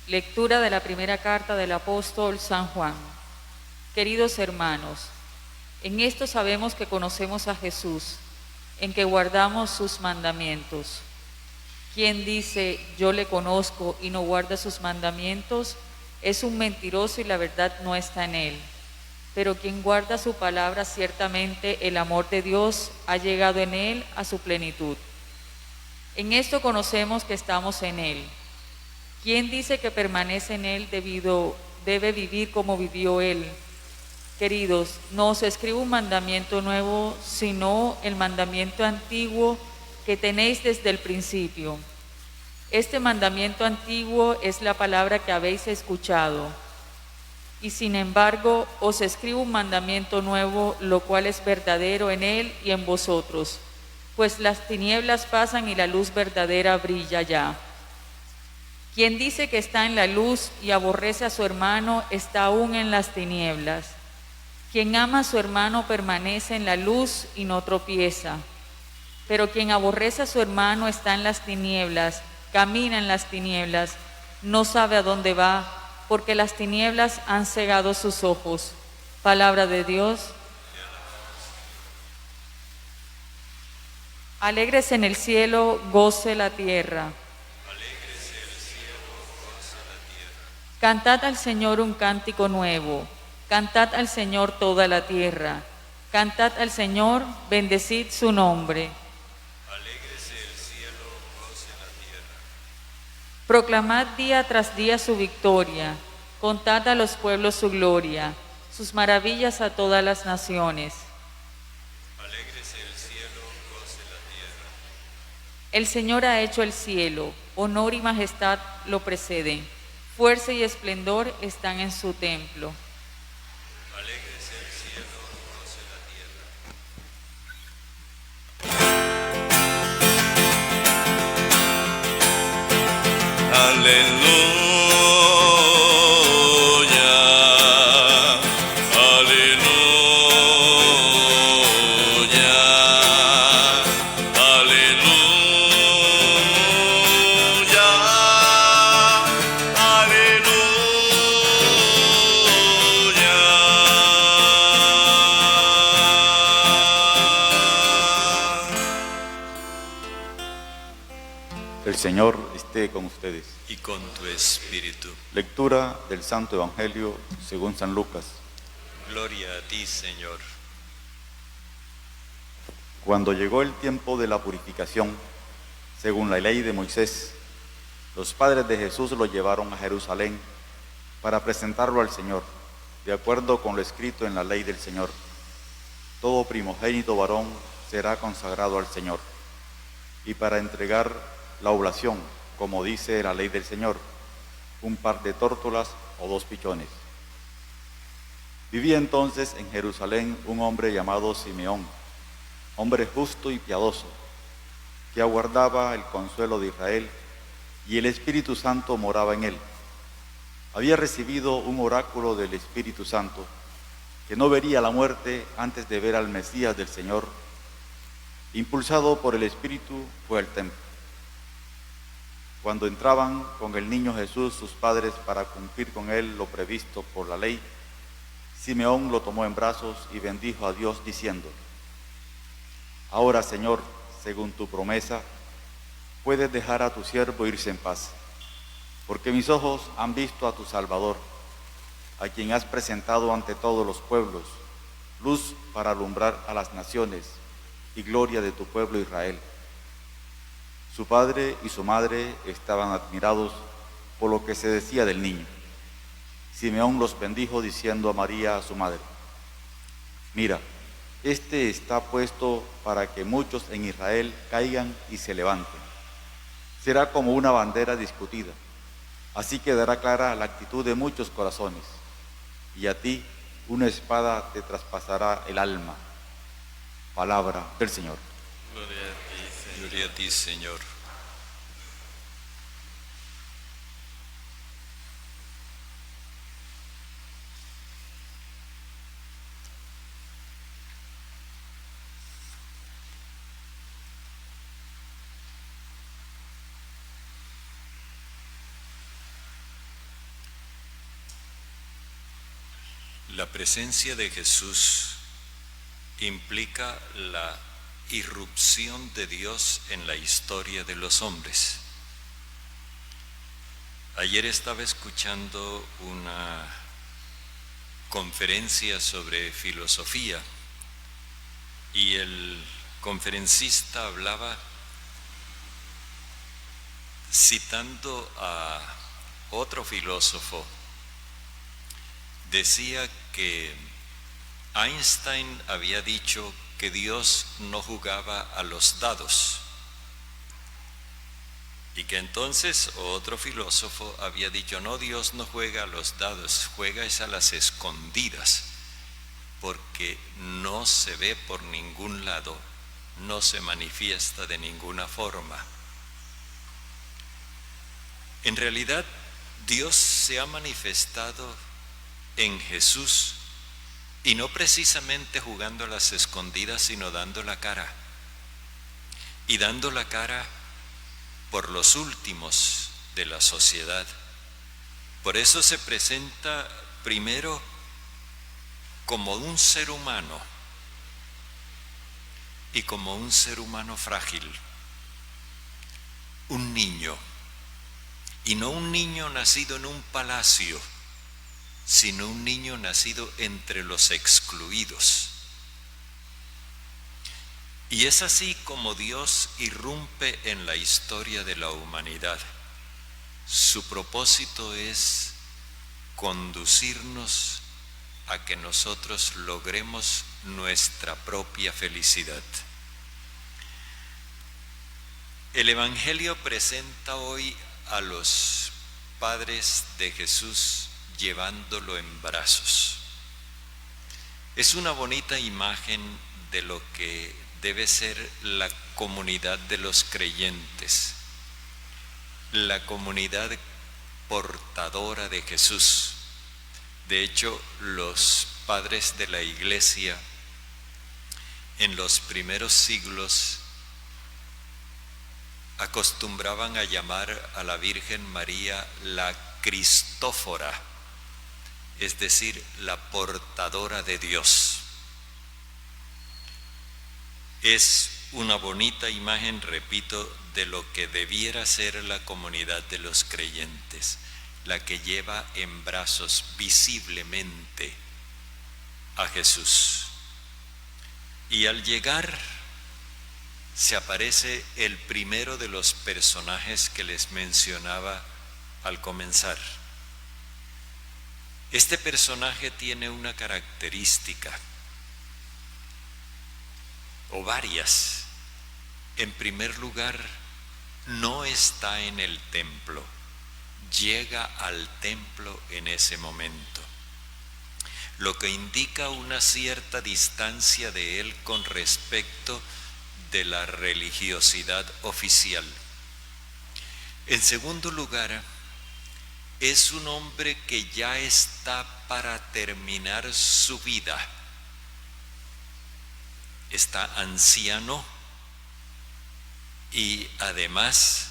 Lectura de la primera carta del apóstol San Juan. Queridos hermanos, en esto sabemos que conocemos a Jesús, en que guardamos sus mandamientos. Quien dice, yo le conozco y no guarda sus mandamientos, es un mentiroso y la verdad no está en él. Pero quien guarda su palabra, ciertamente el amor de Dios ha llegado en él a su plenitud. En esto conocemos que estamos en él. Quien dice que permanece en él debe vivir como vivió él. Queridos, no os escribo un mandamiento nuevo, sino el mandamiento antiguo que tenéis desde el principio. Este mandamiento antiguo es la palabra que habéis escuchado. Y sin embargo, os escribo un mandamiento nuevo, lo cual es verdadero en él y en vosotros, pues las tinieblas pasan y la luz verdadera brilla ya. Quien dice que está en la luz y aborrece a su hermano, está aún en las tinieblas. Quien ama a su hermano permanece en la luz y no tropieza. Pero quien aborrece a su hermano está en las tinieblas, camina en las tinieblas, no sabe a dónde va, porque las tinieblas han cegado sus ojos. Palabra de Dios. Alégrese en el cielo, goce la tierra. Cantad al Señor un cántico nuevo, cantad al Señor toda la tierra, cantad al Señor, bendecid su nombre. Alégrese el cielo, goce la tierra. Proclamad día tras día su victoria, contad a los pueblos su gloria, sus maravillas a todas las naciones. Alégrese el cielo, goce la tierra. El Señor ha hecho el cielo, honor y majestad lo preceden. Fuerza y esplendor están en su templo. Alégrese el cielo, goce la tierra. Aleluya, aleluya, aleluya, El Señor esté con ustedes. y con tu espíritu. Lectura del Santo Evangelio según San Lucas. Gloria a ti, Señor. Cuando llegó el tiempo de la purificación, según la ley de Moisés, los padres de Jesús lo llevaron a Jerusalén para presentarlo al Señor, de acuerdo con lo escrito en la ley del Señor. Todo primogénito varón será consagrado al Señor, y para entregar la oblación, como dice la ley del Señor, un par de tórtolas o 2 pichones. Vivía entonces en Jerusalén un hombre llamado Simeón, hombre justo y piadoso, que aguardaba el consuelo de Israel, y el Espíritu Santo moraba en él. Había recibido un oráculo del Espíritu Santo, que no vería la muerte antes de ver al Mesías del Señor. Impulsado por el Espíritu, fue al templo. Cuando entraban con el niño Jesús sus padres para cumplir con él lo previsto por la ley, Simeón lo tomó en brazos y bendijo a Dios diciendo: Ahora, Señor, según tu promesa, puedes dejar a tu siervo irse en paz, porque mis ojos han visto a tu Salvador, a quien has presentado ante todos los pueblos, luz para alumbrar a las naciones y gloria de tu pueblo Israel. Su padre y su madre estaban admirados por lo que se decía del niño. Simeón los bendijo diciendo a María, su madre: Mira, este está puesto para que muchos en Israel caigan y se levanten. Será como una bandera discutida, así quedará clara la actitud de muchos corazones, y a ti una espada te traspasará el alma. Palabra del Señor. Gloria a ti, Señor. La presencia de Jesús implica la irrupción de Dios en la historia de los hombres. Ayer estaba escuchando una conferencia sobre filosofía y el conferencista hablaba citando a otro filósofo. Decía que Einstein había dicho que Dios no jugaba a los dados y que entonces otro filósofo había dicho, no, Dios no juega a los dados, juega es a las escondidas, porque no se ve por ningún lado, no se manifiesta de ninguna forma. En realidad, Dios se ha manifestado en Jesús, y no precisamente jugando a las escondidas, sino dando la cara, y dando la cara por los últimos de la sociedad. Por eso se presenta primero como un ser humano, y como un ser humano frágil, un niño, y no un niño nacido en un palacio, sino un niño nacido entre los excluidos. Y es así como Dios irrumpe en la historia de la humanidad. Su propósito es conducirnos a que nosotros logremos nuestra propia felicidad. El Evangelio presenta hoy a los padres de Jesús llevándolo en brazos. Es una bonita imagen de lo que debe ser la comunidad de los creyentes, la comunidad portadora de Jesús. De hecho, los padres de la Iglesia en los primeros siglos acostumbraban a llamar a la Virgen María la Cristófora, es decir, la portadora de Dios. Es una bonita imagen, repito, de lo que debiera ser la comunidad de los creyentes, la que lleva en brazos visiblemente a Jesús. Y al llegar, se aparece el primero de los personajes que les mencionaba al comenzar. Este personaje tiene una característica, o varias. En primer lugar, no está en el templo, llega al templo en ese momento, lo que indica una cierta distancia de él con respecto de la religiosidad oficial. En segundo lugar, es un hombre que ya está para terminar su vida. Está anciano y además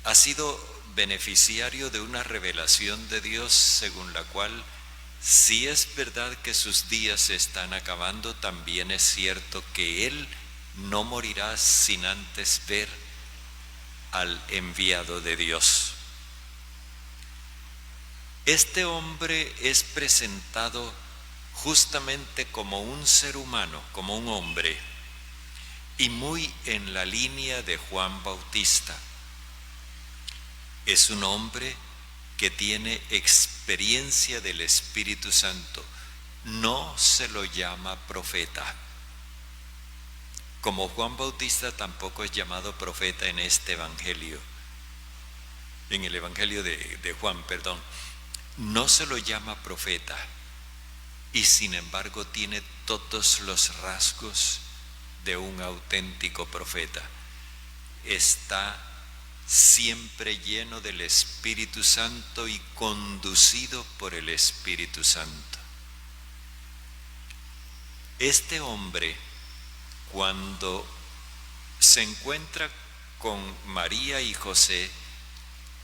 ha sido beneficiario de una revelación de Dios según la cual, si es verdad que sus días se están acabando, también es cierto que él no morirá sin antes ver al enviado de Dios. Este hombre es presentado justamente como un ser humano, como un hombre, y muy en la línea de Juan Bautista. Es un hombre que tiene experiencia del Espíritu Santo. No se lo llama profeta. Como Juan Bautista tampoco es llamado profeta en este evangelio, en el evangelio de Juan, perdón. No se lo llama profeta y sin embargo tiene todos los rasgos de un auténtico profeta. Está siempre lleno del Espíritu Santo y conducido por el Espíritu Santo. Este hombre, cuando se encuentra con María y José,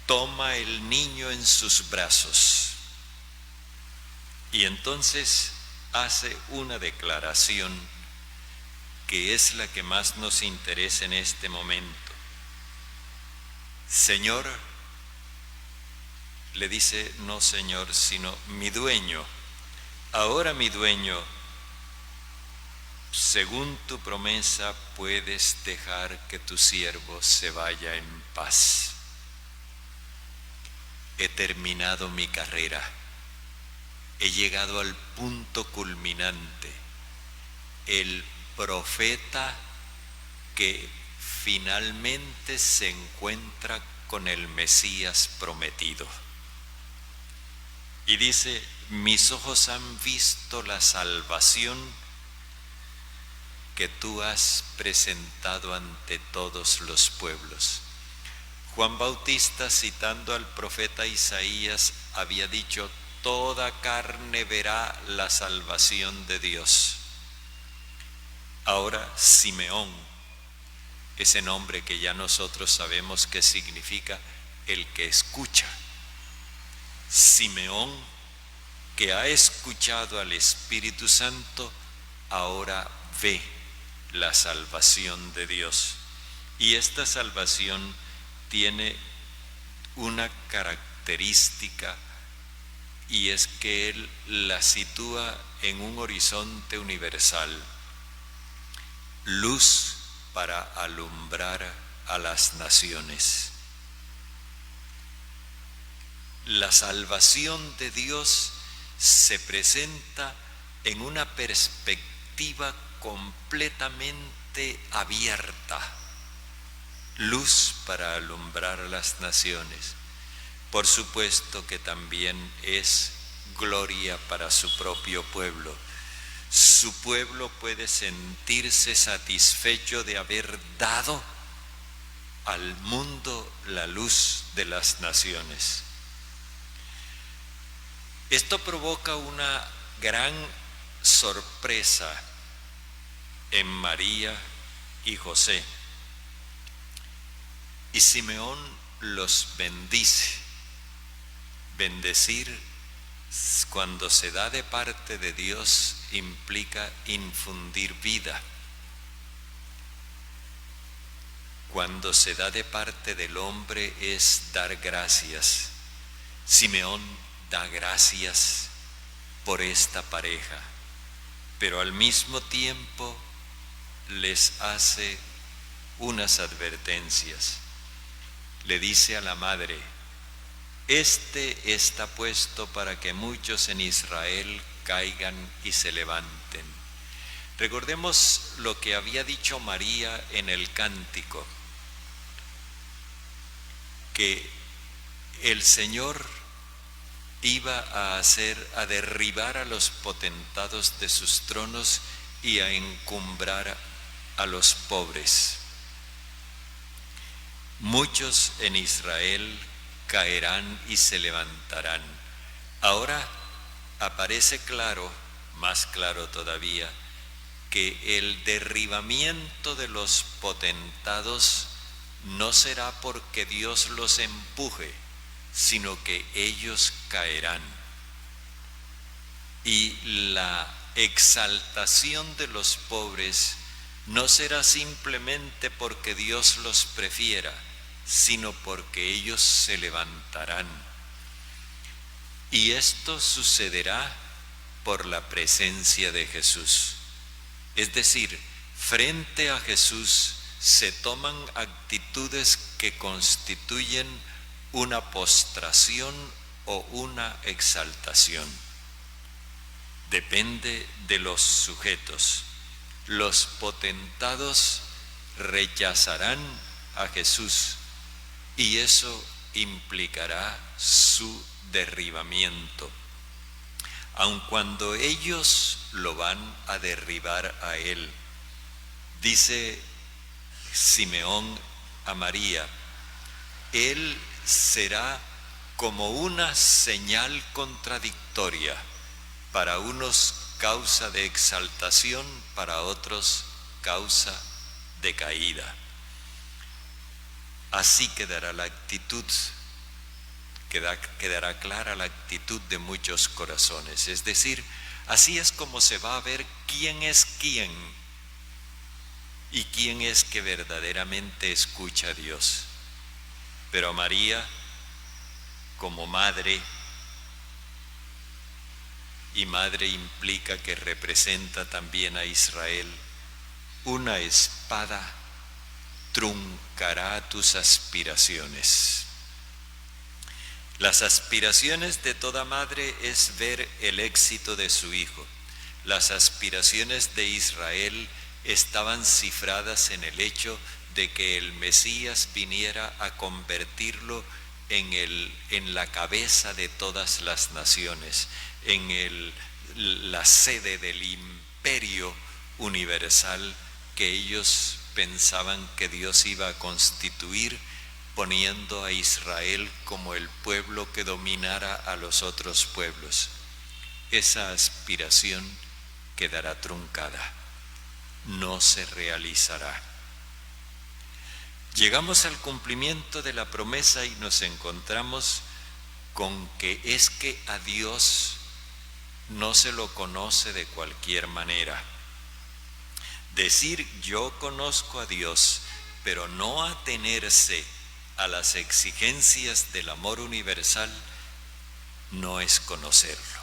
toma el niño en sus brazos Y entonces hace una declaración que es la que más nos interesa en este momento. Señor, le dice, no Señor, sino mi dueño. Ahora mi dueño, según tu promesa, puedes dejar que tu siervo se vaya en paz. He terminado mi carrera. He llegado al punto culminante. El profeta que finalmente se encuentra con el Mesías prometido. Y dice, mis ojos han visto la salvación que tú has presentado ante todos los pueblos. Juan Bautista, citando al profeta Isaías, había dicho, toda carne verá la salvación de Dios. Ahora Simeón, ese nombre que ya nosotros sabemos que significa el que escucha. Simeón, que ha escuchado al Espíritu Santo, ahora ve la salvación de Dios. Y esta salvación tiene una característica, y es que Él la sitúa en un horizonte universal, luz para alumbrar a las naciones. La salvación de Dios se presenta en una perspectiva completamente abierta, luz para alumbrar a las naciones. Por supuesto que también es gloria para su propio pueblo. Su pueblo puede sentirse satisfecho de haber dado al mundo la luz de las naciones. Esto provoca una gran sorpresa en María y José. Y Simeón los bendice. Bendecir, cuando se da de parte de Dios, implica infundir vida. Cuando se da de parte del hombre es dar gracias. Simeón da gracias por esta pareja, pero al mismo tiempo les hace unas advertencias. Le dice a la madre, este está puesto para que muchos en Israel caigan y se levanten. Recordemos lo que había dicho María en el cántico, que el Señor iba a derribar a los potentados de sus tronos y a encumbrar a los pobres. Muchos en Israel caerán y se levantarán. Ahora aparece claro, más claro todavía, que el derribamiento de los potentados no será porque Dios los empuje, sino que ellos caerán. Y la exaltación de los pobres no será simplemente porque Dios los prefiera, sino porque ellos se levantarán. Y esto sucederá por la presencia de Jesús. Es decir, frente a Jesús se toman actitudes que constituyen una postración o una exaltación. Depende de los sujetos. Los potentados rechazarán a Jesús y eso implicará su derribamiento. Aun cuando ellos lo van a derribar a él, dice Simeón a María, él será como una señal contradictoria, para unos causa de exaltación, para otros causa de caída. Así quedará la actitud quedará clara la actitud de muchos corazones. Es decir, así es como se va a ver quién es quién y quién es que verdaderamente escucha a Dios. Pero María, como madre, y madre implica que representa también a Israel, una espada truncará tus aspiraciones. Las aspiraciones de toda madre es ver el éxito de su hijo. Las aspiraciones de Israel estaban cifradas en el hecho de que el Mesías viniera a convertirlo en la cabeza de todas las naciones, en la sede del imperio universal que ellos pensaban que Dios iba a constituir, poniendo a Israel como el pueblo que dominara a los otros pueblos. Esa aspiración quedará truncada, no se realizará. Llegamos al cumplimiento de la promesa y nos encontramos con que es que a Dios no se lo conoce de cualquier manera. Decir yo conozco a Dios, pero no atenerse a las exigencias del amor universal, no es conocerlo.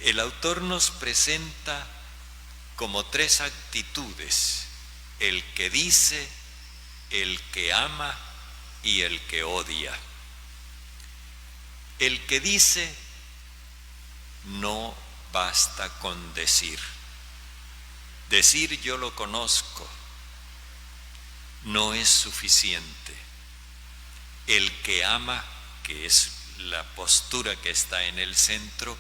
El autor nos presenta como tres actitudes: el que dice, el que ama y el que odia. El que dice, no basta con decir. Decir yo lo conozco no es suficiente. El que ama, que es la postura que está en el centro,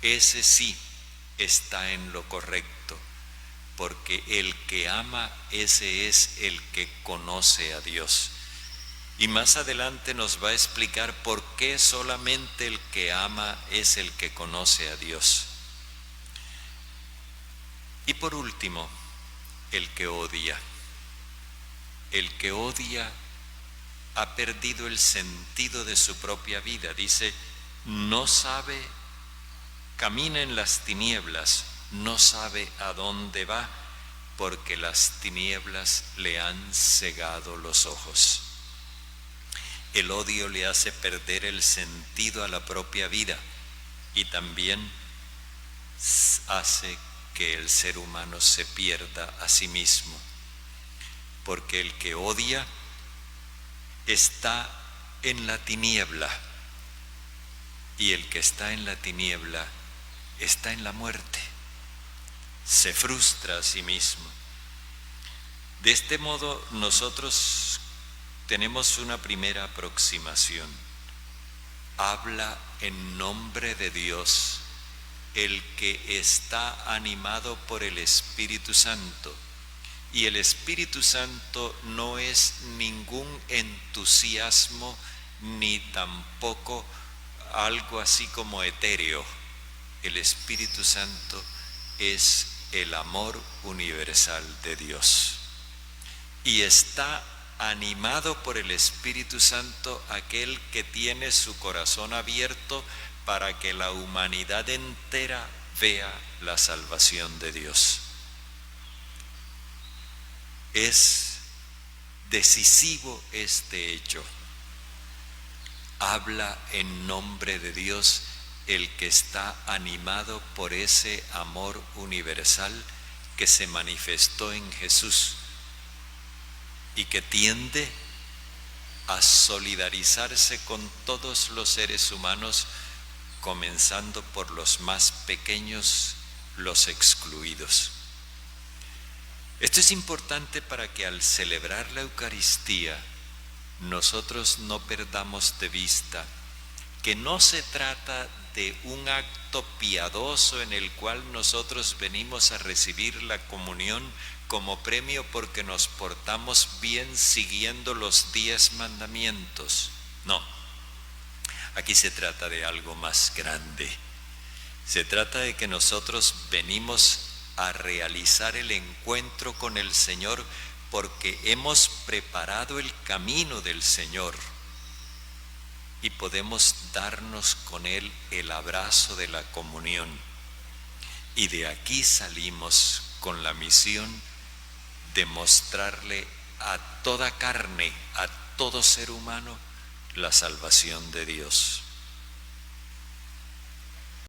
ese sí está en lo correcto, porque el que ama, ese es el que conoce a Dios. Y más adelante nos va a explicar por qué solamente el que ama es el que conoce a Dios. Y por último, el que odia. El que odia ha perdido el sentido de su propia vida. Dice, no sabe, camina en las tinieblas, no sabe a dónde va, porque las tinieblas le han cegado los ojos. El odio le hace perder el sentido a la propia vida y también hace que el ser humano se pierda a sí mismo, porque el que odia está en la tiniebla y el que está en la tiniebla está en la muerte, se frustra a sí mismo. De este modo nosotros tenemos una primera aproximación. Habla en nombre de Dios el que está animado por el Espíritu Santo. Y el Espíritu Santo no es ningún entusiasmo ni tampoco algo así como etéreo. El Espíritu Santo es el amor universal de Dios. Y está animado por el Espíritu Santo aquel que tiene su corazón abierto para que la humanidad entera vea la salvación de Dios. Es decisivo este hecho. Habla en nombre de Dios el que está animado por ese amor universal que se manifestó en Jesús y que tiende a solidarizarse con todos los seres humanos, comenzando por los más pequeños, los excluidos. Esto es importante para que al celebrar la Eucaristía nosotros no perdamos de vista que no se trata de un acto piadoso en el cual nosotros venimos a recibir la comunión como premio porque nos portamos bien siguiendo los 10 mandamientos. No, aquí se trata de algo más grande. Se trata de que nosotros venimos a realizar el encuentro con el Señor porque hemos preparado el camino del Señor. y podemos darnos con Él el abrazo de la comunión. Y de aquí salimos con la misión de mostrarle a toda carne, a todo ser humano, la salvación de Dios.